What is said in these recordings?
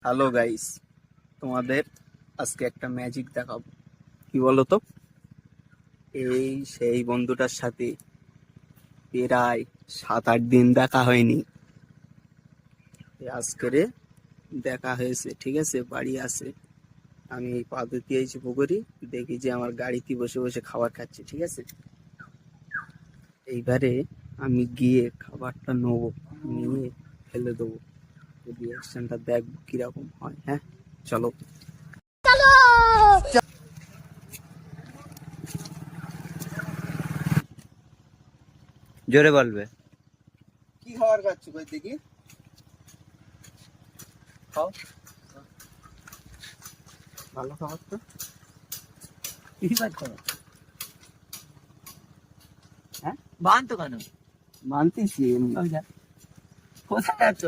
Hello guys, তোমাদের আজকে একটা ম্যাজিক দেখাবো। কি বলো তো, এই সেই বন্ধুটার সাথে প্রায় 7-8 দিন দেখা হয়নি। আজকেরে দেখা হয়েছে, ঠিক আছে। বাড়ি আছে, আমি এই পা ধুতে এসে পুকুরি দেখি যে আমার গাড়িতে বসে বসে খাবার খাচ্ছে, ঠিক আছে। এইবারে আমি গিয়ে খাবারটা নেবো, নিয়ে ফেলে দেবো। রিয়াকশনটা দেখবো কিরকম হয়। হ্যাঁ, চলো। জোরে বলবে। কি খাবার খাচ্ছ ভাই দেখি? খাও, ভালো খাবার তো। কি কাজ করো? হ্যাঁ, বানতো কেন? মানতেছি। কোথায় যাচ্ছ?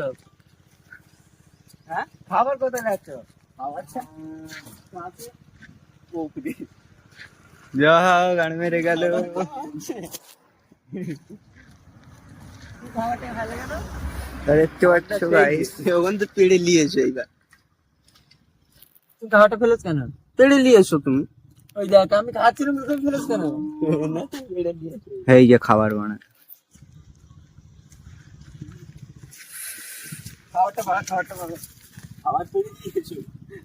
হ্যাঁ, খাবার কোথায় যাচ্ছ? আচ্ছা, পুকুরি। যা গান মেরে গেল। খাবারটা ভালো কেন? দেখতে পাচ্ছ গাইস, ওখান থেকে পেড়ে নিয়ে এসো। এইবার তুমি খাবারটা ফেলেছ কেন? পেড়ে নিয়ে এসো তুমি। ওই দেখ আমি খাচ্ছিলাম তুমি ফেলেছ কেন? এই যে খাবার বানায়। খাবারটা ভালো, খাবারটা ভালো। খাবার পেড়ে দিয়েছো।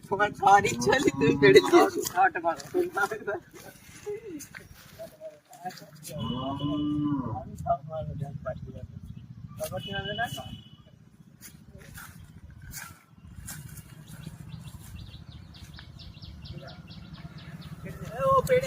তোমার খাওয়ার ইচ্ছা হলে তুমি পেড়ে দিয়েছো। খাবারটা ভালো। আমি সব ভালো জানি পাচ্ছি না। খাবারটা হবে না? ও পেড়ে